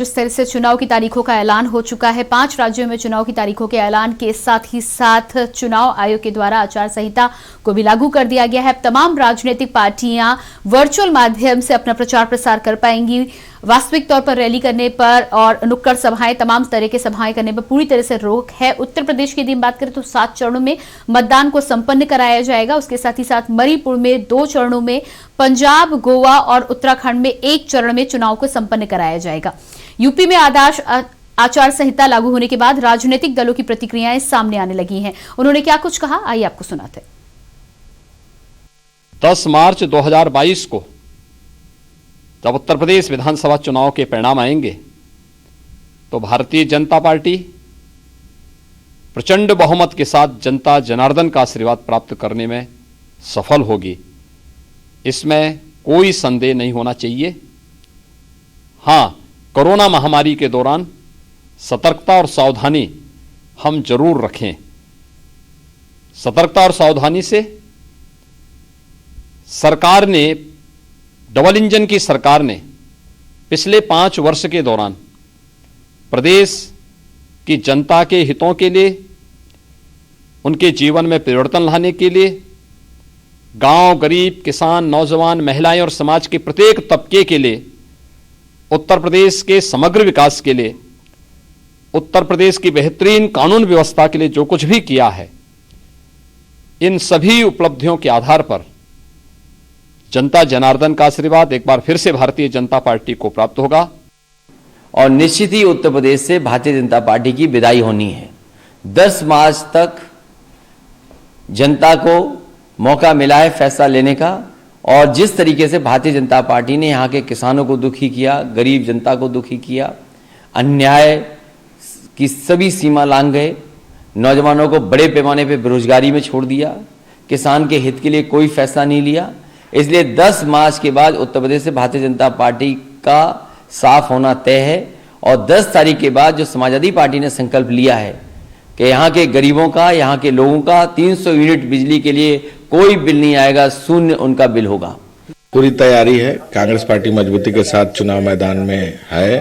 जिस तरह से चुनाव की तारीखों का ऐलान हो चुका है, 5 राज्यों में चुनाव की तारीखों के ऐलान के साथ ही साथ चुनाव आयोग के द्वारा आचार संहिता को भी लागू कर दिया गया है। तमाम राजनीतिक पार्टियां वर्चुअल माध्यम से अपना प्रचार प्रसार कर पाएंगी। वास्तविक तौर पर रैली करने पर और नुक्कड़ सभाएं, तमाम तरह के सभाएं करने पर पूरी तरह से रोक है। उत्तर प्रदेश की यदि बात करें तो 7 चरणों में मतदान को संपन्न कराया जाएगा। उसके साथ ही साथ मणिपुर में 2 चरणों में, पंजाब, गोवा और उत्तराखंड में 1 चरण में चुनाव को संपन्न कराया जाएगा। यूपी में आदर्श आचार संहिता लागू होने के बाद राजनीतिक दलों की प्रतिक्रियाएं सामने आने लगी हैं। उन्होंने क्या कुछ कहा, आइए आपको सुनाते हैं। 10 मार्च 2022 को जब उत्तर प्रदेश विधानसभा चुनाव के परिणाम आएंगे तो भारतीय जनता पार्टी प्रचंड बहुमत के साथ जनता जनार्दन का आशीर्वाद प्राप्त करने में सफल होगी, इसमें कोई संदेह नहीं होना चाहिए। हां, कोरोना महामारी के दौरान सतर्कता और सावधानी हम जरूर रखें। सतर्कता और सावधानी से सरकार ने, डबल इंजन की सरकार ने पिछले 5 वर्ष के दौरान प्रदेश की जनता के हितों के लिए, उनके जीवन में परिवर्तन लाने के लिए, गांव, गरीब, किसान, नौजवान, महिलाएं और समाज के प्रत्येक तबके के लिए, उत्तर प्रदेश के समग्र विकास के लिए, उत्तर प्रदेश की बेहतरीन कानून व्यवस्था के लिए जो कुछ भी किया है, इन सभी उपलब्धियों के आधार पर जनता जनार्दन का आशीर्वाद एक बार फिर से भारतीय जनता पार्टी को प्राप्त होगा। और निश्चित ही उत्तर प्रदेश से भारतीय जनता पार्टी की विदाई होनी है। 10 मार्च तक जनता को मौका मिला है फैसला लेने का, और जिस तरीके से भारतीय जनता पार्टी ने यहाँ के किसानों को दुखी किया, गरीब जनता को दुखी किया, अन्याय की सभी सीमा लांघ गए, नौजवानों को बड़े पैमाने पर बेरोजगारी में छोड़ दिया, किसान के हित के लिए कोई फैसला नहीं लिया। इसलिए 10 मार्च के बाद उत्तर प्रदेश से भारतीय जनता पार्टी का साफ होना तय है। और 10 तारीख के बाद जो समाजवादी पार्टी ने संकल्प लिया है कि यहाँ के गरीबों का, यहाँ के लोगों का 300 यूनिट बिजली के लिए कोई बिल नहीं आएगा, शून्य उनका बिल होगा। पूरी तैयारी है। कांग्रेस पार्टी मजबूती के साथ चुनाव मैदान में है,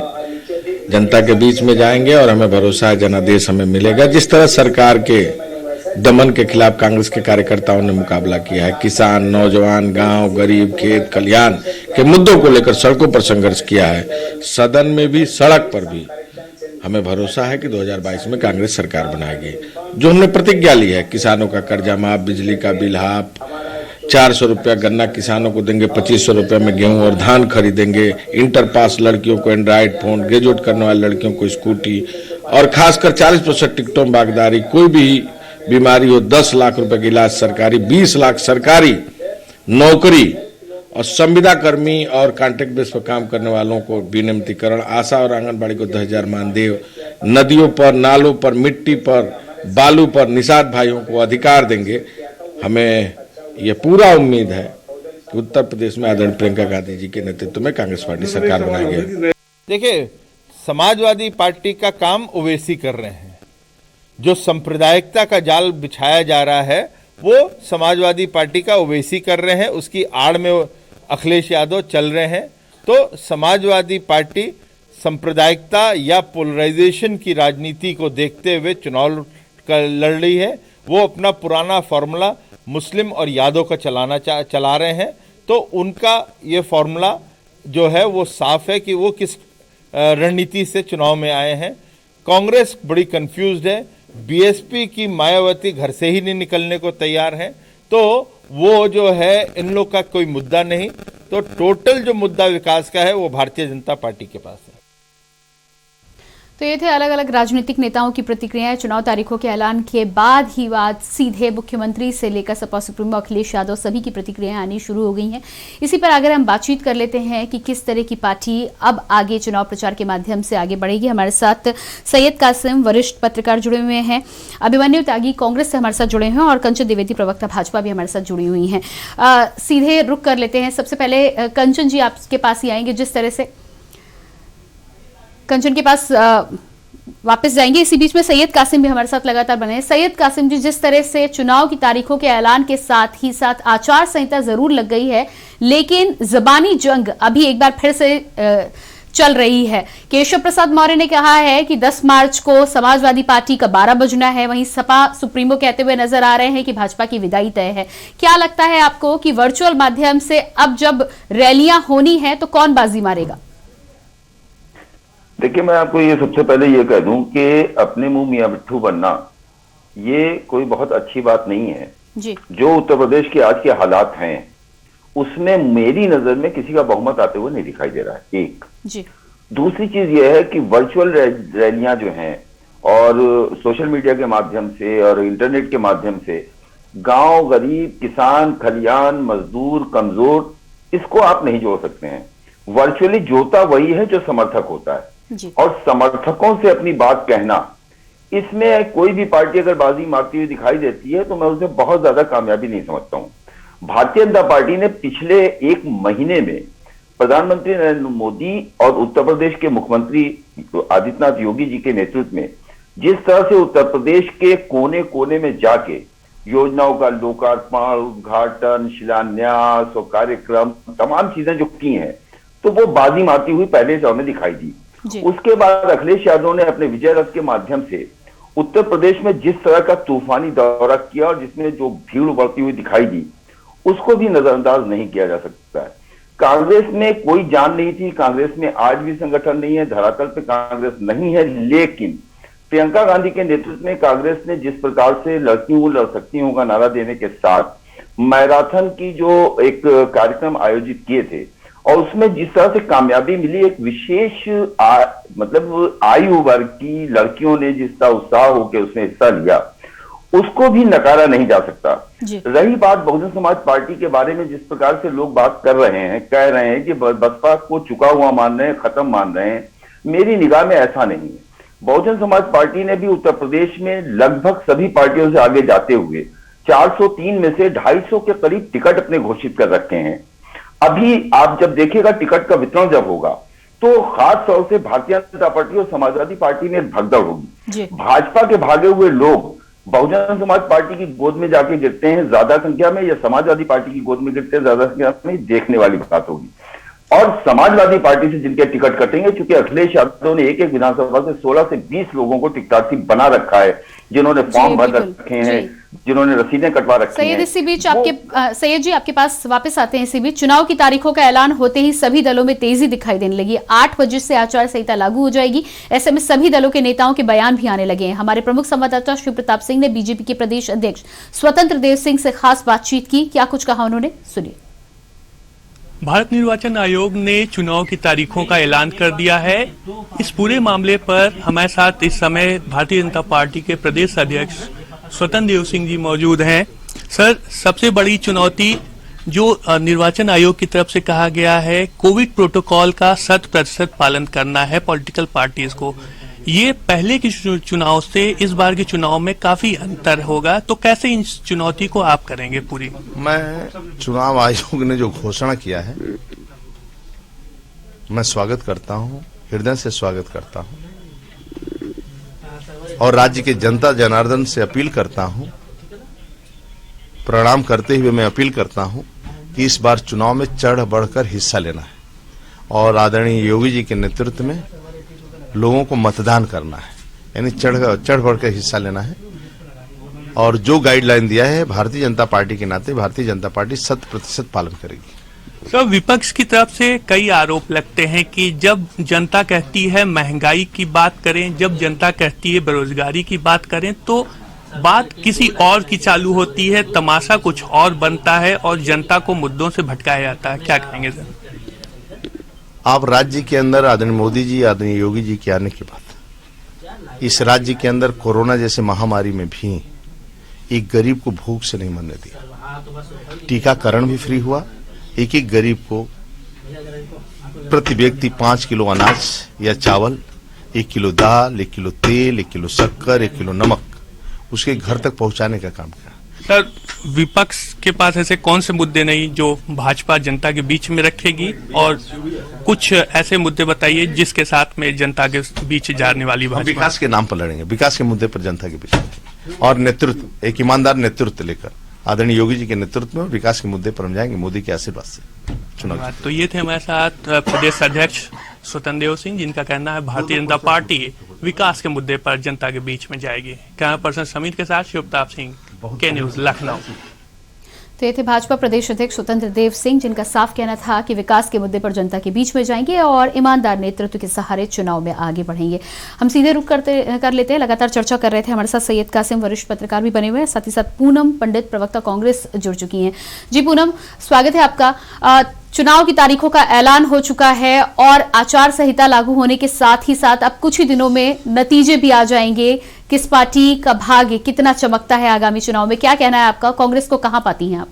जनता के बीच में जाएंगे और हमें भरोसा है जनादेश हमें मिलेगा। जिस तरह सरकार के दमन के खिलाफ कांग्रेस के कार्यकर्ताओं ने मुकाबला किया है, किसान, नौजवान, गांव, गरीब, खेत कल्याण के मुद्दों को लेकर सड़कों पर संघर्ष किया है, सदन में भी, सड़क पर भी, हमें भरोसा है कि 2022 में कांग्रेस सरकार बनाएगी। जो हमने प्रतिज्ञा ली है, किसानों का कर्जा माफ, बिजली का बिल हाफ, 400 रुपया गन्ना किसानों को देंगे, 2500 रुपये में गेहूं और धान खरीदेंगे, इंटर पास लड़कियों को एंड्रॉइड फोन, ग्रेजुएट करने वाली लड़कियों को स्कूटी, और खासकर 40% टिकटों में बागदारी, कोई भी बीमारी हो 10 लाख रुपए की इलाज सरकारी, 20 लाख सरकारी नौकरी, और संविदा कर्मी और कॉन्ट्रैक्ट बेस पर काम करने वालों को विनियमितीकरण, आशा और आंगनबाड़ी को 10,000 मानदेय, नदियों पर, नालों पर, मिट्टी पर, बालू पर निषाद भाइयों को अधिकार देंगे। हमें यह पूरा उम्मीद है कि उत्तर प्रदेश में आदरणीय प्रियंका गांधी जी के नेतृत्व में कांग्रेस पार्टी सरकार बनाएगी। देखिए, समाजवादी पार्टी का काम ओवैसी कर रहे हैं। जो सांप्रदायिकता का जाल बिछाया जा रहा है वो समाजवादी पार्टी का ओवैसी कर रहे हैं, उसकी आड़ में अखिलेश यादव चल रहे हैं। तो समाजवादी पार्टी सांप्रदायिकता या पोलराइजेशन की राजनीति को देखते हुए चुनाव लड़ रही है। वो अपना पुराना फॉर्मूला मुस्लिम और यादव का चला रहे हैं। तो उनका ये फॉर्मूला जो है वो साफ है कि वो किस रणनीति से चुनाव में आए हैं। कांग्रेस बड़ी कंफ्यूज्ड है। बीएसपी की मायावती घर से ही नहीं निकलने को तैयार है। तो वो जो है इन लोग का कोई मुद्दा नहीं। तो टोटल जो मुद्दा विकास का है वो भारतीय जनता पार्टी के पास है। तो ये थे अलग अलग राजनीतिक नेताओं की प्रतिक्रियाएं। चुनाव तारीखों के ऐलान के बाद ही बात सीधे मुख्यमंत्री से लेकर सपा सुप्रीमो अखिलेश यादव सभी की प्रतिक्रियाएं आनी शुरू हो गई हैं। इसी पर अगर हम बातचीत कर लेते हैं कि किस तरह की पार्टी अब आगे चुनाव प्रचार के माध्यम से आगे बढ़ेगी। हमारे साथ सैयद कासिम वरिष्ठ पत्रकार जुड़े हुए हैं, अभिमन्यु त्यागी कांग्रेस से हमारे साथ जुड़े हैं और कंचन द्विवेदी प्रवक्ता भाजपा भी हमारे साथ जुड़ी हुई हैं। सीधे रुक कर लेते हैं। सबसे पहले कंचन जी आपके पास ही आएंगे। जिस तरह से कंचन के पास वापस जाएंगे, इसी बीच में सैयद कासिम भी हमारे साथ लगातार बने हैं। सैयद कासिम जी, जिस तरह से चुनाव की तारीखों के ऐलान के साथ ही साथ आचार संहिता जरूर लग गई है, लेकिन जबानी जंग अभी एक बार फिर से चल रही है। केशव प्रसाद मौर्य ने कहा है कि 10 मार्च को समाजवादी पार्टी का 12 बजना है। वहीं सपा सुप्रीमो कहते हुए नजर आ रहे हैं कि भाजपा की विदाई तय है। क्या लगता है आपको कि वर्चुअल माध्यम से अब जब रैलियां होनी है तो कौन बाजी मारेगा? देखिए, मैं आपको ये सबसे पहले ये कह दूं कि अपने मुंह मियां मिट्ठू बनना ये कोई बहुत अच्छी बात नहीं है जी। जो उत्तर प्रदेश के आज के हालात हैं उसमें मेरी नजर में किसी का बहुमत आते हुए नहीं दिखाई दे रहा है। एक जी। दूसरी चीज यह है कि वर्चुअल रैलियां जो हैं और सोशल मीडिया के माध्यम से और इंटरनेट के माध्यम से गांव, गरीब, किसान, खलियान, मजदूर, कमजोर, इसको आप नहीं जोड़ सकते हैं। वर्चुअली जोड़ता वही है जो समर्थक होता है जी। और समर्थकों से अपनी बात कहना, इसमें कोई भी पार्टी अगर बाजी मारती हुई दिखाई देती है तो मैं उसे बहुत ज्यादा कामयाबी नहीं समझता हूं। भारतीय जनता पार्टी ने पिछले एक महीने में प्रधानमंत्री नरेंद्र मोदी और उत्तर प्रदेश के मुख्यमंत्री आदित्यनाथ योगी जी के नेतृत्व में जिस तरह से उत्तर प्रदेश के कोने कोने में जाके योजनाओं का लोकार्पण, उद्घाटन, शिलान्यास और कार्यक्रम तमाम चीजें जो की हैं, तो वो बाजी मारती हुई पहले चरण में दिखाई दी। उसके बाद अखिलेश यादव ने अपने विजय रथ के माध्यम से उत्तर प्रदेश में जिस तरह का तूफानी दौरा किया और जिसमें जो भीड़ उभरती हुई दिखाई दी, उसको भी नजरअंदाज नहीं किया जा सकता है। कांग्रेस में कोई जान नहीं थी, कांग्रेस में आज भी संगठन नहीं है, धरातल पे कांग्रेस नहीं है, लेकिन प्रियंका गांधी के नेतृत्व में कांग्रेस ने जिस प्रकार से लड़कियों लड़ सकती हूं का नारा देने के साथ मैराथन की जो एक कार्यक्रम आयोजित किए थे और उसमें जिस तरह से कामयाबी मिली, एक विशेष मतलब आयु वर्ग की लड़कियों ने जिस तरह उत्साह होकर उसमें हिस्सा लिया, उसको भी नकारा नहीं जा सकता। रही बात बहुजन समाज पार्टी के बारे में, जिस प्रकार से लोग बात कर रहे हैं, कह रहे हैं कि बसपा को चुका हुआ मान रहे हैं, खत्म मान रहे हैं, मेरी निगाह में ऐसा नहीं है। बहुजन समाज पार्टी ने भी उत्तर प्रदेश में लगभग सभी पार्टियों से आगे जाते हुए 403 में से 250 के करीब टिकट अपने घोषित कर रखे हैं। अभी आप जब देखिएगा टिकट का वितरण जब होगा तो खास तौर से भारतीय जनता पार्टी और समाजवादी पार्टी में भगदड़ होगी। भाजपा के भागे हुए लोग बहुजन समाज पार्टी की गोद में जाके गिरते हैं ज्यादा संख्या में या समाजवादी पार्टी की गोद में गिरते हैं ज्यादा संख्या में, देखने वाली बात होगी। और समाजवादी पार्टी से जिनके टिकट कटेंगे, चूंकि अखिलेश यादव ने एक एक विधानसभा से 16 से 20 लोगों को टिकटार्थी बना रखा है, जिन्होंने फॉर्म भर रखे हैं, जिन्होंने रसीदें कटवा रखी हैं। सैयद, इसी बीच सैयद जी आपके पास वापस आते हैं। इसी बीच चुनाव की तारीखों का ऐलान होते ही सभी दलों में तेजी दिखाई देने लगी। 8 बजे से आचार संहिता लागू हो जाएगी। ऐसे में सभी दलों के नेताओं के बयान भी आने लगे हैं। हमारे प्रमुख संवाददाता शिव प्रताप सिंह ने बीजेपी के प्रदेश अध्यक्ष स्वतंत्र देव सिंह से खास बातचीत की। क्या कुछ कहा उन्होंने, सुनिए। भारत निर्वाचन आयोग ने चुनाव की तारीखों का ऐलान कर दिया है। इस पूरे मामले पर हमारे साथ इस समय भारतीय जनता पार्टी के प्रदेश अध्यक्ष स्वतंत्र देव सिंह जी मौजूद हैं। सर, सबसे बड़ी चुनौती जो निर्वाचन आयोग की तरफ से कहा गया है, कोविड प्रोटोकॉल का 100% पालन करना है पॉलिटिकल पार्टीज को। ये पहले के चुनाव से इस बार के चुनाव में काफी अंतर होगा, तो कैसे इस चुनौती को आप करेंगे पूरी? मैं चुनाव आयोग ने जो घोषणा किया है, मैं स्वागत करता हूं, हृदय से स्वागत करता हूं और राज्य के जनता जनार्दन से अपील करता हूं, प्रणाम करते हुए मैं अपील करता हूं कि इस बार चुनाव में चढ़ बढ़कर हिस्सा लेना है और आदरणीय योगी जी के नेतृत्व में लोगों को मतदान करना है, यानी चढ़ बढ़कर हिस्सा लेना है। और जो गाइडलाइन दिया है भारतीय जनता पार्टी के नाते भारतीय जनता पार्टी 100% पालन करेगी। सर, विपक्ष की तरफ से कई आरोप लगते हैं कि जब जनता कहती है महंगाई की बात करें, जब जनता कहती है बेरोजगारी की बात करें, तो बात किसी और की चालू होती है, तमाशा कुछ और बनता है और जनता को मुद्दों से भटकाया जाता है। क्या कहेंगे सर? आप राज्य के अंदर आदरणीय मोदी जी, आदरणीय योगी जी के आने के बाद इस राज्य के अंदर कोरोना जैसे महामारी में भी एक गरीब को भूख से नहीं मरने दिया। टीकाकरण भी फ्री हुआ। एक एक गरीब को प्रति व्यक्ति 5 किलो अनाज या चावल, 1 किलो दाल, 1 किलो तेल, 1 किलो शक्कर, 1 किलो नमक उसके घर तक पहुंचाने का काम किया। सर, विपक्ष के पास ऐसे कौन से मुद्दे नहीं जो भाजपा जनता के बीच में रखेगी, और कुछ ऐसे मुद्दे बताइए जिसके साथ में जनता के बीच जाने वाली भाजपा? विकास के नाम पर लड़ेंगे, विकास के मुद्दे पर जनता के बीच और नेतृत्व, एक ईमानदार नेतृत्व लेकर आदरणीय योगी जी के नेतृत्व में विकास के मुद्दे पर हम जाएंगे मोदी के आशीर्वाद से चुनाव। तो ये थे हमारे साथ प्रदेश अध्यक्ष स्वतंत्र देव सिंह, जिनका कहना है भारतीय जनता पार्टी विकास के मुद्दे पर जनता के बीच में जाएगी। कैमरा पर्सन समीर के साथ शिवप्रताप सिंह, के न्यूज, लखनऊ। तो ये थे भाजपा प्रदेश अध्यक्ष स्वतंत्र देव सिंह, जिनका साफ कहना था कि विकास के मुद्दे पर जनता के बीच में जाएंगे और ईमानदार नेतृत्व के सहारे चुनाव में आगे बढ़ेंगे। हम सीधे रुख कर लेते हैं। लगातार चर्चा कर रहे थे हमारे साथ सैयद कासिम, वरिष्ठ पत्रकार भी बने हुए हैं, साथ ही साथ पूनम पंडित, प्रवक्ता कांग्रेस, जुड़ चुकी हैं। जी पूनम, स्वागत है आपका। चुनाव की तारीखों का ऐलान हो चुका है और आचार संहिता लागू होने के साथ ही साथ अब कुछ ही दिनों में नतीजे भी आ जाएंगे। किस पार्टी का भाग्य कितना चमकता है आगामी चुनाव में, क्या कहना है आपका? कांग्रेस को कहां पाती हैं आप?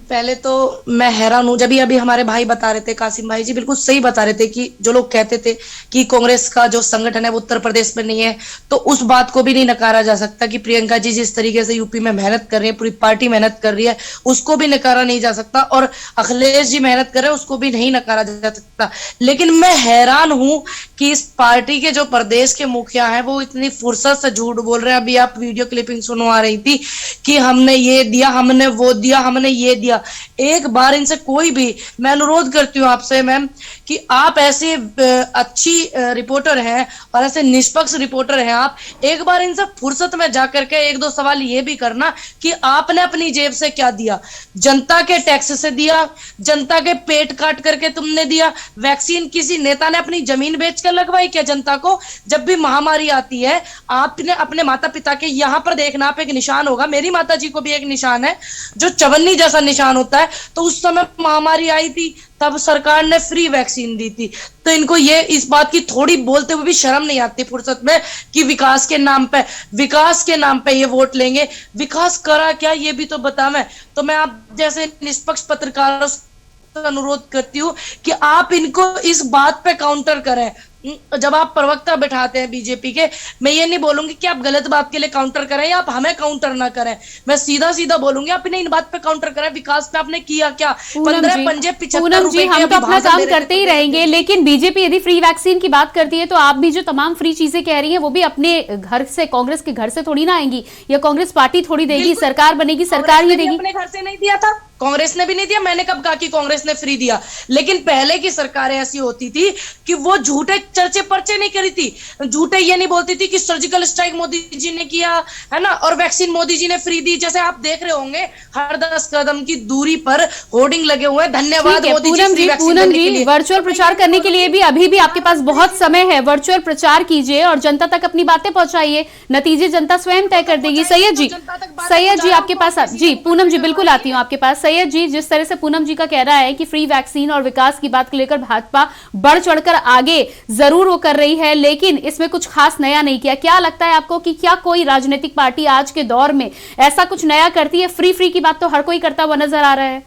पहले तो मैं हैरान हूं, जब अभी हमारे भाई बता रहे थे, कासिम भाई जी बिल्कुल सही बता रहे थे कि जो लोग कहते थे कि कांग्रेस का जो संगठन है वो उत्तर प्रदेश में नहीं है, तो उस बात को भी नहीं नकारा जा सकता कि प्रियंका जी जिस तरीके से यूपी में मेहनत कर रही है, पूरी पार्टी मेहनत कर रही है, उसको भी नकारा नहीं जा सकता, और अखिलेश जी मेहनत कर रहे हैं उसको भी नहीं नकारा जा सकता। लेकिन मैं हैरान हूं कि इस पार्टी के जो प्रदेश के मुखिया हैं वो इतनी फुर्सत से झूठ बोल रहे हैं। अभी आप वीडियो क्लिपिंग सुनवा रही थी कि हमने ये दिया, हमने वो दिया, हमने ये दिया। एक बार इनसे कोई भी, मैं अनुरोध करती हूँ आपसे मैम कि आप ऐसे अच्छी रिपोर्टर हैं और ऐसे निष्पक्ष रिपोर्टर हैं, आप एक बार इनसे फुर्सत में जाकर के एक दो सवाल ये भी करना कि आपने अपनी जेब से क्या दिया। जनता के टैक्स से दिया, जनता के पेट काट करके तुमने दिया। वैक्सीन किसी नेता ने अपनी जमीन बेचकर लगवाई क्या जनता को? जब भी महामारी आती है आपने अपने माता पिता के, यहाँ पर देखना आप एक निशान होगा, मेरी माता जी को भी एक निशान है जो चवन्नी जैसा निशान होता है, तो उस समय महामारी आई थी तब सरकार ने फ्री वैक्सीन दी थी। तो इनको ये इस बात की थोड़ी बोलते हुए भी शर्म नहीं आती फुर्सत में कि विकास के नाम पे ये वोट लेंगे। विकास करा क्या ये भी तो बतावें। तो मैं आप जैसे निष्पक्ष पत्रकारों से अनुरोध करती हूँ कि आप इनको इस बात पे काउंटर करें। जब आप प्रवक्ता बैठाते हैं बीजेपी के, मैं ये नहीं बोलूंगी कि आप गलत बात के लिए काउंटर करें या आप हमें काउंटर ना करें, मैं सीधा सीधा बोलूंगी आप इन्हें इन बात पे काउंटर करें। विकास पे आपने किया क्या? 15 पंजे 75 रुपए हम तो अपना काम करते ही रहेंगे, लेकिन बीजेपी यदि फ्री वैक्सीन की बात करती है तो आप भी जो तमाम फ्री चीजें कह रही हैं वो भी अपने घर से, कांग्रेस के घर से थोड़ी ना आएंगी, या कांग्रेस पार्टी थोड़ी देगी, सरकार बनेगी, सरकार ही देगी। अपने घर से नहीं दिया था, कांग्रेस ने भी नहीं दिया। मैंने कब कहा कि कांग्रेस ने फ्री दिया? लेकिन पहले की सरकारें ऐसी होती थी कि वो झूठे चर्चे पर्चे नहीं करी थी, झूठे ये नहीं बोलती थी कि सर्जिकल स्ट्राइक मोदी जी ने किया है ना, और वैक्सीन मोदी जी ने फ्री दी। जैसे आप देख रहे होंगे हर 10 कदम की दूरी पर होर्डिंग लगे हुए हैं, धन्यवाद मोदी जी। पूनम जी, वर्चुअल प्रचार करने के लिए भी अभी भी आपके पास बहुत समय है, वर्चुअल प्रचार कीजिए और जनता तक अपनी बातें पहुंचाइए, नतीजे जनता स्वयं तय कर देगी। सैयद जी आपके पास, जी पूनम जी बिल्कुल आती हूँ आपके पास। सैयद जी, जिस तरह से पूनम जी का कह रहा है कि फ्री वैक्सीन और विकास की बात को लेकर भाजपा बढ़ चढ़कर आगे जरूर वो कर रही है, लेकिन इसमें कुछ खास नया नहीं किया। क्या लगता है आपको कि क्या कोई राजनीतिक पार्टी आज के दौर में ऐसा कुछ नया करती है? फ्री की बात तो हर कोई करता हुआ नजर आ रहा है।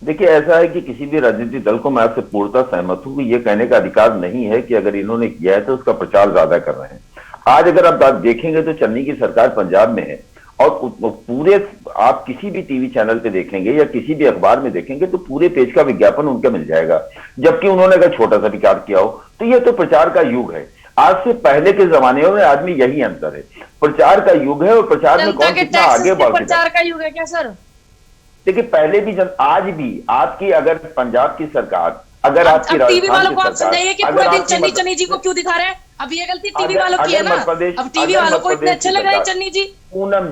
देखिए, ऐसा है कि किसी भी राजनीतिक दल को मैं आपसे पूर्णतः सहमत हूं कि यह कहने का अधिकार नहीं है कि अगर इन्होंने किया है तो उसका प्रचार ज्यादा कर रहे हैं। आज अगर आप देखेंगे तो चन्नी की सरकार पंजाब में है और पूरे आप किसी भी टीवी चैनल पे देखेंगे या किसी भी अखबार में देखेंगे तो पूरे पेज का विज्ञापन उनका मिल जाएगा, जबकि उन्होंने अगर छोटा सा विचार किया हो तो ये तो प्रचार का युग है। आज से पहले के जमाने में आदमी यही अंतर है, प्रचार का युग है और प्रचार में कौन कितना आगे बढ़ गया। प्रचार का युग है क्या सर? देखिए, पहले भी आज भी आपकी अगर पंजाब की सरकार, अगर आपकी टीवी वालों को आप समझाइए कि पूरे दिन चन्नी जी को क्यों दिखा रहे हैं? अब ये गलती टीवी वालों की है ना, अब टीवी वालों को इतने अच्छे लग रहे हैं चन्नी जी। पूनम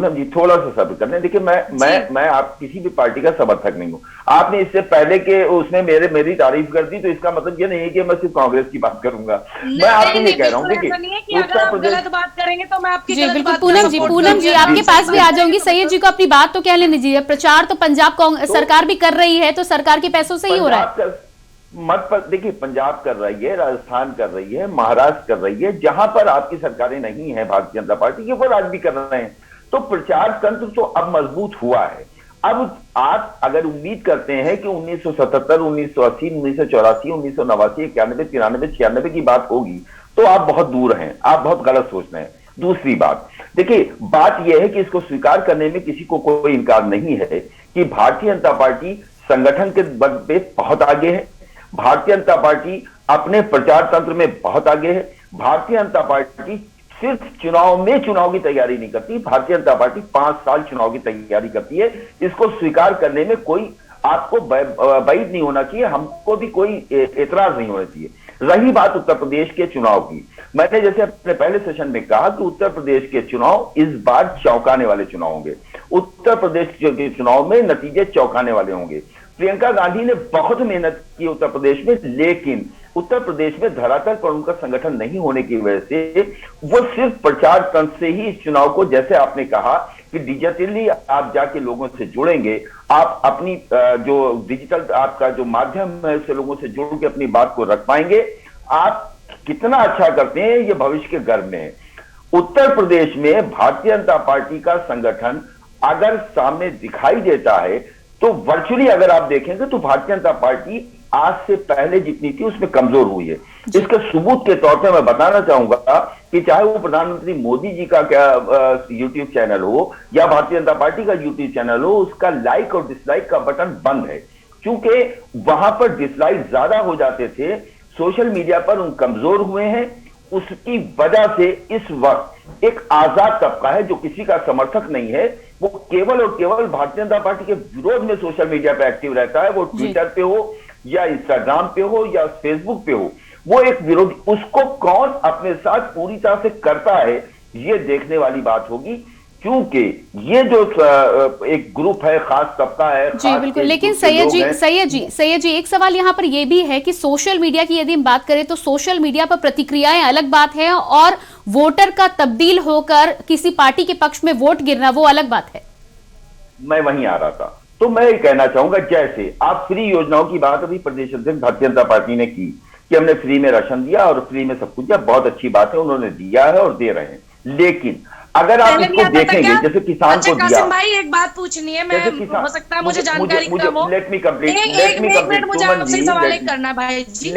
जी थोड़ा सा सब्र करने। देखिए, मैं आप किसी भी पार्टी का समर्थक नहीं हूँ। आपने इससे पहले के उसने मेरी तारीफ कर दी तो इसका मतलब ये नहीं है कि मैं सिर्फ कांग्रेस की बात करूंगा। मैं आपसे ये कह रहा हूँ कि उत्तर प्रदेश गलत बात करेंगे तो मैं आपकी जी बिल्कुल। पूनम जी आपके पास भी आ जाऊंगी। सैयद जी को अपनी बात तो कह लेने दीजिए। प्रचार तो पंजाब सरकार भी कर रही है, तो सरकार के पैसों से ही हो रहा है। मत पर देखिए, पंजाब कर रही है, राजस्थान कर रही है, महाराष्ट्र कर रही है, जहां पर आपकी सरकारें नहीं है भारतीय जनता पार्टी की, वो आज भी कर रहे हैं। तो प्रचार तंत्र तो अब मजबूत हुआ है। अब आप अगर उम्मीद करते हैं कि 1977, 1980, 1984, 1989, 91, 93, 96 की बात होगी तो आप बहुत दूर हैं, आप बहुत गलत सोच रहे हैं। दूसरी बात, देखिए बात यह है कि इसको स्वीकार करने में किसी को कोई इनकार नहीं है कि भारतीय जनता पार्टी संगठन के बल पे बहुत आगे है। भारतीय जनता पार्टी अपने प्रचार तंत्र में बहुत आगे है। भारतीय जनता पार्टी सिर्फ चुनाव की तैयारी नहीं करती, भारतीय जनता पार्टी 5 साल चुनाव की तैयारी करती है। इसको स्वीकार करने में कोई आपको बैद नहीं होना चाहिए, हमको भी कोई एतराज नहीं होना चाहिए। रही बात उत्तर प्रदेश के चुनाव की, मैंने जैसे अपने पहले सेशन में कहा कि उत्तर प्रदेश के चुनाव इस बार चौंकाने वाले चुनाव होंगे। उत्तर प्रदेश के चुनाव में नतीजे चौंकाने वाले होंगे। प्रियंका गांधी ने बहुत मेहनत की उत्तर प्रदेश में, लेकिन उत्तर प्रदेश में धरातल पर उनका संगठन नहीं होने की वजह से वो सिर्फ प्रचार तंत्र से ही इस चुनाव को, जैसे आपने कहा कि डिजिटली आप जाके लोगों से जुड़ेंगे, आप अपनी जो डिजिटल आपका जो माध्यम है उससे लोगों से जुड़ के अपनी बात को रख पाएंगे। आप कितना अच्छा करते हैं ये भविष्य के गर्भ में है। उत्तर प्रदेश में भारतीय जनता पार्टी का संगठन अगर सामने दिखाई देता है तो वर्चुअली अगर आप देखेंगे तो भारतीय जनता पार्टी आज से पहले जितनी थी उसमें कमजोर हुई है। इसके सबूत के तौर पे मैं बताना चाहूंगा कि चाहे वो प्रधानमंत्री मोदी जी का क्या यूट्यूब चैनल हो या भारतीय जनता पार्टी का यूट्यूब चैनल हो, उसका लाइक और डिसलाइक का बटन बंद है, क्योंकि वहां पर डिसलाइक ज्यादा हो जाते थे। सोशल मीडिया पर उन कमजोर हुए हैं, उसकी वजह से इस वक्त एक आजाद तबका है जो किसी का समर्थक नहीं है, वो केवल और केवल भारतीय जनता पार्टी के विरोध में सोशल मीडिया पे एक्टिव रहता है। वो ट्विटर पे हो या इंस्टाग्राम पे हो या फेसबुक पे हो, वो एक विरोधी, उसको कौन अपने साथ पूरी तरह से करता है ये देखने वाली बात होगी, क्योंकि ये जो एक ग्रुप है, खास तबका है। जी बिल्कुल, लेकिन सैयद जी एक सवाल यहाँ पर यह भी है कि सोशल मीडिया की यदि हम बात करें तो सोशल मीडिया पर प्रतिक्रियाएं अलग बात है और वोटर का तब्दील होकर किसी पार्टी के पक्ष में वोट गिरना वो अलग बात है। मैं वहीं आ रहा था, तो मैं ये कहना चाहूंगा, जैसे आप फ्री योजनाओं की बात अभी प्रदेश अध्यक्ष भारतीय जनता पार्टी ने की कि हमने फ्री में राशन दिया और फ्री में सब कुछ दिया, बहुत अच्छी बात है, उन्होंने दिया है और दे रहे हैं। लेकिन अगर आप इसको देखेंगे, जैसे किसान को दिया, कासिम भाई एक बात पूछनी है, मैं हो सकता है मुझे जानकारी कम हो, लेट मी कंप्लीट, मुझे आपसे सवाल एक करना भाई जी,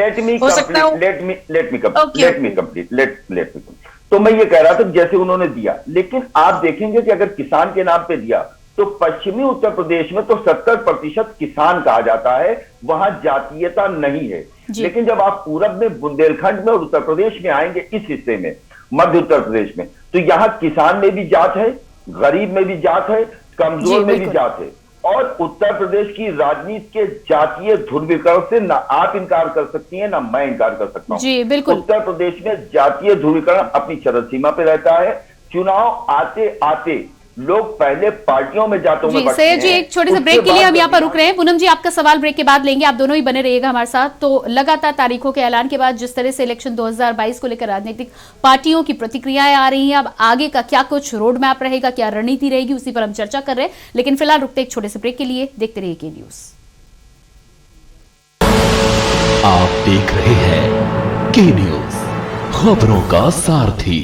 तो मैं ये कह रहा था जैसे उन्होंने दिया, लेकिन आप देखेंगे कि अगर किसान के नाम पे दिया तो पश्चिमी उत्तर प्रदेश में तो 70% किसान कहा जाता है, वहां जातीयता नहीं है। लेकिन जब आप पूरब में बुंदेलखंड में और उत्तर प्रदेश में आएंगे, इस हिस्से में मध्य उत्तर प्रदेश में, तो यहां किसान में भी जात है, गरीब में भी जात है, कमजोर में भी जात है। और उत्तर प्रदेश की राजनीति के जातीय ध्रुवीकरण से ना आप इनकार कर सकती हैं ना मैं इनकार कर सकता हूं। जी बिल्कुल, उत्तर प्रदेश में जातीय ध्रुवीकरण अपनी चरम सीमा पे रहता है। चुनाव आते आते लोग पहले पार्टियों में जातों में बंटते हैं। सैयद जी एक छोटे से ब्रेक के लिए हम यहाँ पर रुक रहे हैं। पूनम जी आपका सवाल ब्रेक के बाद लेंगे, आप दोनों ही बने रहिएगा हमारे साथ। तो लगातार तारीखों के ऐलान के बाद जिस तरह से इलेक्शन 2022 को लेकर राजनीतिक पार्टियों की प्रतिक्रियाएं आ रही हैं, अब आगे का क्या कुछ रोड मैप रहेगा, क्या रणनीति रहेगी, उसी पर हम चर्चा कर रहे हैं। लेकिन फिलहाल रुकते एक छोटे से ब्रेक के लिए, देखते रहिए के न्यूज। आप देख रहे हैं के न्यूज, खबरों का सारथी।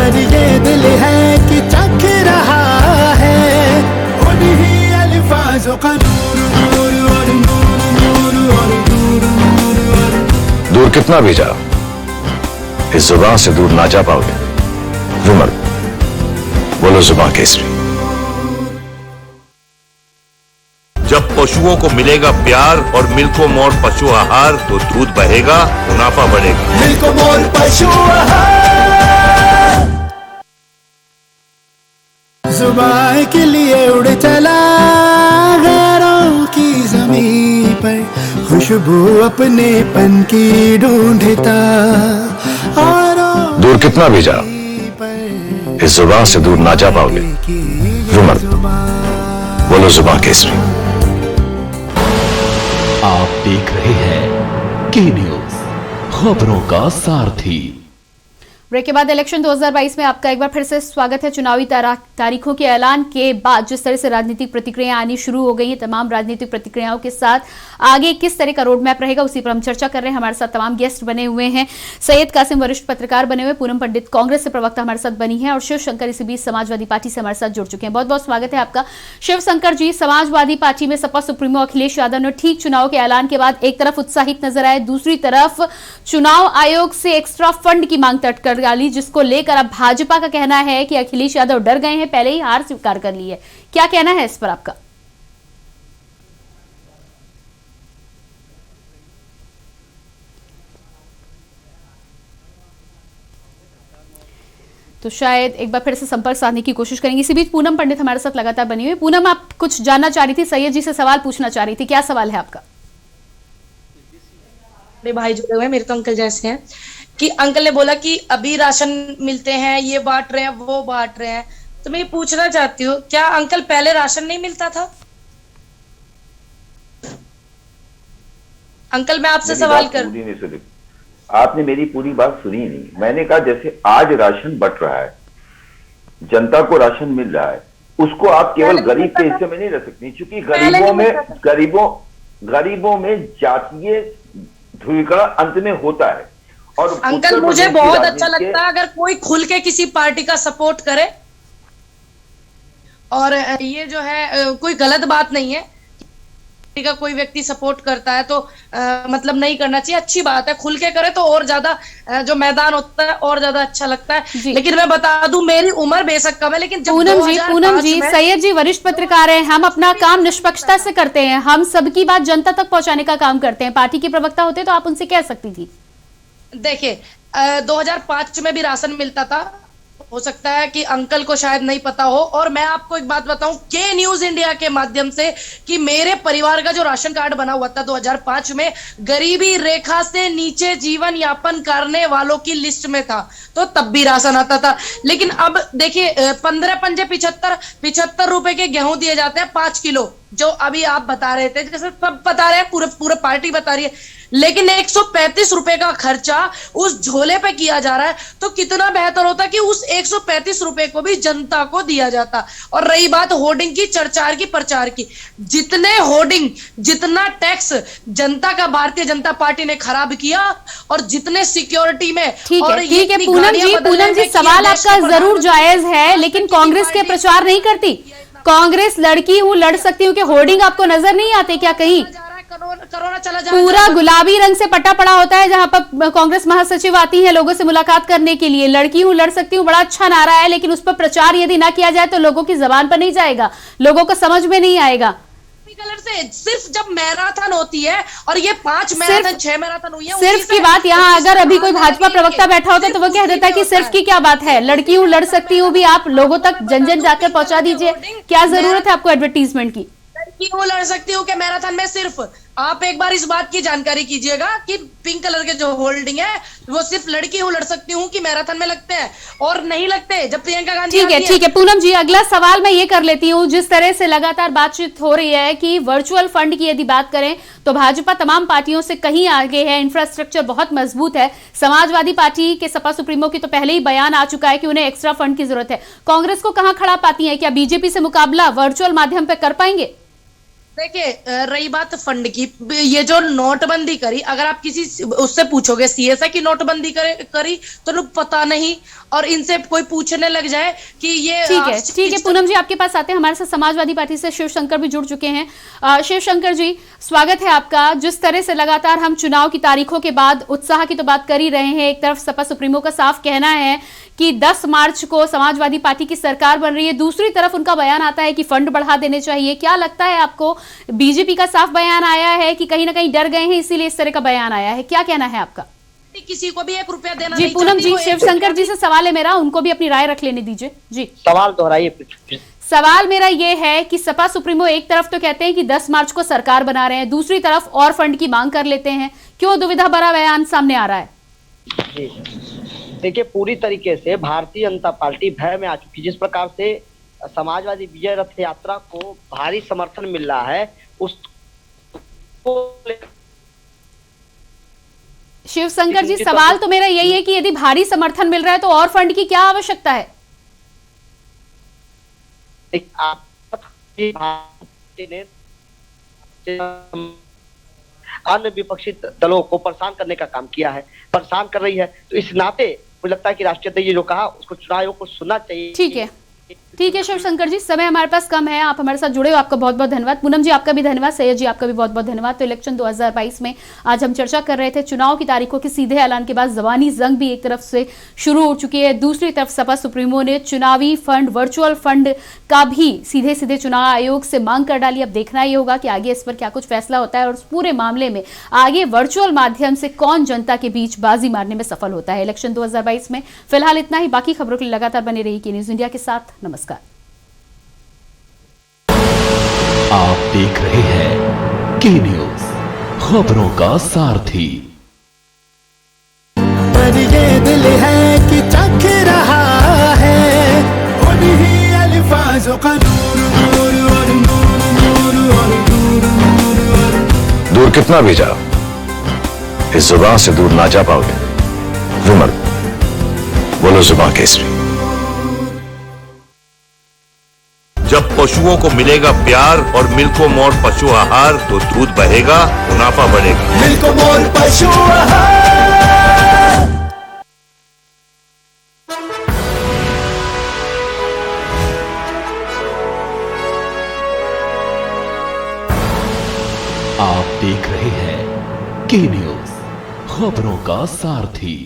ये दिल है कि चख रहा है उन्हीं अल्फाजों का नूर नूर और नूर नूर और नूर नूर और दूर कितना भी जाओ, इस जुबान से दूर ना जा पाओगे। विमल बोलो जुबान केसरी। जब पशुओं को मिलेगा प्यार और मिल्को मोर पशु आहार तो दूध बहेगा, मुनाफा बढ़ेगा। मिल्को मोर पशु आहार जुबान के लिए उड़ चला गैरों की ज़मीं पर, खुशबू अपने पन की ढूंढता। और दूर कितना भी जाओ, इस जुबान से दूर ना जा पाओगे। विमल बोलो जुबान केसरी। आप देख रहे हैं के न्यूज, खबरों का सारथी। ब्रेक के बाद इलेक्शन 2022 में आपका एक बार फिर से स्वागत है। चुनावी तारीखों के ऐलान के बाद जिस तरह से राजनीतिक प्रतिक्रियाएं आनी शुरू हो गई हैं, तमाम राजनीतिक प्रतिक्रियाओं के साथ आगे किस तरह का रोड मैप रहेगा उसी पर हम चर्चा कर रहे हैं। हमारे साथ तमाम गेस्ट बने हुए हैं। सैयद कासिम वरिष्ठ पत्रकार बने हुए, पूनम पंडित कांग्रेस से प्रवक्ता हमारे साथ बनी है और शिव शंकर इसी बीच समाजवादी पार्टी से हमारे साथ जुड़ चुके हैं। बहुत बहुत स्वागत है आपका। शिव शंकर जी, समाजवादी पार्टी में सपा सुप्रीमो अखिलेश यादव ने ठीक चुनाव के ऐलान के बाद एक तरफ उत्साहित नजर आए, दूसरी तरफ चुनाव आयोग से एक्स्ट्रा फंड की मांग तट गाली, जिसको लेकर अब भाजपा का कहना है कि अखिलेश यादव डर गए हैं, पहले ही हार स्वीकार कर ली है। क्या कहना है इस पर आपका? तो शायद एक बार फिर से संपर्क साधने की कोशिश करेंगे। इसी बीच पूनम पंडित हमारे साथ लगातार बनी हुई। पूनम, आप कुछ जानना चाह रही थी, सैयद जी से सवाल पूछना चाह रही थी। क्या सवाल है आपका? मेरे भाई जुड़े हुए हैं, मेरे तो अंकल जैसे हैं, कि अंकल ने बोला कि अभी राशन मिलते हैं, ये बांट रहे हैं, वो बांट रहे हैं, तो मैं ये पूछना चाहती हूँ, क्या अंकल पहले राशन नहीं मिलता था? अंकल मैं आपसे सवाल कर, आपने मेरी पूरी बात सुनी नहीं। मैंने कहा जैसे आज राशन बंट रहा है, जनता को राशन मिल रहा है, उसको आप केवल गरीब के हिस्से में नहीं रख सकती, क्योंकि गरीबों में जातीय ध्रुवीकरण अंत में होता है। और अंकल मुझे बहुत अच्छा लगता है अगर कोई खुल के किसी पार्टी का सपोर्ट करे, और ये जो है कोई गलत बात नहीं है का कोई व्यक्ति सपोर्ट करता है तो मतलब नहीं करना चाहिए, अच्छी बात है, खुल के करे तो और ज्यादा जो मैदान होता है और ज्यादा अच्छा लगता है। लेकिन मैं बता दूं मेरी उम्र बेशक कम है, लेकिन पूनम जी सैयद जी वरिष्ठ पत्रकार हैं, हम अपना काम निष्पक्षता से करते हैं, हम सबकी बात जनता तक पहुंचाने का काम करते हैं। पार्टी के प्रवक्ता होते तो आप उनसे कह सकती थी। देखिए 2005 में भी राशन मिलता था, हो सकता है कि अंकल को शायद नहीं पता हो, और मैं आपको एक बात बताऊं के न्यूज इंडिया के माध्यम से कि मेरे परिवार का जो राशन कार्ड बना हुआ था 2005 में, गरीबी रेखा से नीचे जीवन यापन करने वालों की लिस्ट में था, तो तब भी राशन आता था। लेकिन अब देखिए 15 पंजे 75 रुपए के गेहूं दिए जाते हैं 5 किलो, जो अभी आप बता रहे थे, जैसे सब बता रहे हैं, पूरे पार्टी बता रही है, लेकिन 135 रुपए का खर्चा उस झोले पे किया जा रहा है, तो कितना बेहतर होता कि उस 135 रुपए को भी जनता को दिया जाता। और रही बात होर्डिंग की, चर्चार की, प्रचार की, जितने होर्डिंग, जितना टैक्स जनता का भारतीय जनता पार्टी ने खराब किया, और जितने सिक्योरिटी में, ठीक है पूनम जी सवाल आपका जरूर जायज है, लेकिन कांग्रेस के प्रचार नहीं करती। कांग्रेस लड़की हूँ, लड़ सकती हूँ, कि होर्डिंग आपको नजर नहीं आते क्या? कहीं कोरोना चला जा पूरा गुलाबी रंग से पटा पड़ा होता है, जहां पर कांग्रेस महासचिव आती है लोगों से मुलाकात करने के लिए। लड़की हूं, लड़ सकती हूं, बड़ा अच्छा नारा है, लेकिन उस पर प्रचार यदि ना किया जाए तो लोगों की जबान पर नहीं जाएगा, लोगों को समझ में नहीं आएगा। कलर से सिर्फ जब मैराथन होती है, और ये 5 मैराथन 6 मैराथन हुई है, सिर्फ की बात यहाँ अगर अभी कोई भाजपा प्रवक्ता बैठा होता तो वो कह देता है कि सिर्फ की क्या बात है, लड़की हूँ, लड़ सकती हूँ भी आप लोगों तक जन जन जाकर पहुंचा दीजिए। क्या जरूरत है आपको एडवर्टीजमेंट की? लड़की हूँ, लड़ सकती हूँ के मैराथन में सिर्फ आप एक बार इस बात की जानकारी कीजिएगा कि पिंक कलर के जो होल्डिंग है वो सिर्फ लड़की हूँ, लड़ सकती हूँ कि मैराथन में लगते हैं, और नहीं लगते जब प्रियंका गांधी। ठीक है पूनम जी, अगला सवाल मैं ये कर लेती हूँ। जिस तरह से लगातार बातचीत हो रही है कि वर्चुअल फंड की यदि बात करें तो भाजपा तमाम पार्टियों से कहीं आगे है, इंफ्रास्ट्रक्चर बहुत मजबूत है। समाजवादी पार्टी के सपा सुप्रीमो की तो पहले ही बयान आ चुका है कि उन्हें एक्स्ट्रा फंड की जरूरत है। कांग्रेस को कहां खड़ा पाती है? क्या बीजेपी से मुकाबला वर्चुअल माध्यम पर कर पाएंगे? देखिए रही बात फंड की, ये जो नोटबंदी करी, अगर आप किसी उससे पूछोगे सीएसआई की नोटबंदी करी तो पता नहीं, और इनसे कोई पूछने लग जाए कि ये ठीक है पूनम जी, आपके पास आते हैं। हमारे साथ समाजवादी पार्टी से शिवशंकर भी जुड़ चुके हैं। शिवशंकर जी स्वागत है आपका। जिस तरह से लगातार हम चुनाव की तारीखों के बाद उत्साह की तो बात कर ही रहे हैं, एक तरफ सपा सुप्रीमो का साफ कहना है कि 10 मार्च को समाजवादी पार्टी की सरकार बन रही है, दूसरी तरफ उनका बयान आता है कि फंड बढ़ा देने चाहिए। क्या लगता है आपको, बीजेपी का साफ बयान आया है कि कहीं ना कहीं डर गए हैं इसीलिए इस तरह का बयान आया है? क्या कहना है आपका? किसी को भी 1 रुपया देना जी पूनम जी, शिवशंकर जी से सवाल है मेरा, उनको भी अपनी राय रख लेने दीजिए। जी सवाल दोहराइए। सवाल मेरा ये है कि सपा सुप्रीमो एक तरफ तो कहते हैं कि 10 मार्च को सरकार बना रहे हैं, दूसरी तरफ और फंड की मांग कर लेते हैं, क्यों दुविधा भरा बयान सामने आ रहा है? जी देखिए, पूरी तरीके से भारतीय जनता पार्टी भय में आ चुकी। जिस प्रकार से समाजवादी विजय रथ यात्रा को भारी समर्थन मिल रहा है, उसको शिवशंकर जी सवाल तो मेरा यही है कि यदि भारी समर्थन मिल रहा है तो और फंड की क्या आवश्यकता है? अन्य विपक्षी दलों को परेशान करने का काम किया है, परेशान कर रही है, तो इस नाते मुझे लगता है कि राष्ट्रीय अध्यक्ष जो कहा उसको चुनाव आयोग को सुनना चाहिए। ठीक है शिवशंकर जी, समय हमारे पास कम है, आप हमारे साथ जुड़े हो, आपका बहुत बहुत धन्यवाद। पूनम जी आपका भी धन्यवाद, सैयद जी आपका भी बहुत बहुत धन्यवाद। तो इलेक्शन 2022 में आज हम चर्चा कर रहे थे, चुनाव की तारीखों के सीधे ऐलान के बाद जबानी जंग भी एक तरफ से शुरू हो चुकी है, दूसरी तरफ सपा सुप्रीमो ने चुनावी फंड, वर्चुअल फंड का भी सीधे सीधे चुनाव आयोग से मांग कर डाली। अब देखना ये होगा कि आगे इस पर क्या कुछ फैसला होता है और उस पूरे मामले में आगे वर्चुअल माध्यम से कौन जनता के बीच बाजी मारने में सफल होता है इलेक्शन 2022 में। फिलहाल इतना ही, बाकी खबरों के लिए लगातार बने रहिए के न्यूज इंडिया के साथ। नमस्कार। आप देख रहे हैं के न्यूज, खबरों का सारथी। पर ये दिल है कि चख रहा है उन्हीं अल्फाजों का नूर नूर और नूर नूर और नूर नूर और दूर कितना भी जाओ, इस जुबान से दूर ना जा पाओगे। रुमल, बोलो जुबान केसरी। जब पशुओं को मिलेगा प्यार और मिल्को मोर पशु आहार तो दूध बहेगा, मुनाफा बढ़ेगा। मिल्को मोर पशु आहार। आप देख रहे हैं के न्यूज, खबरों का सारथी।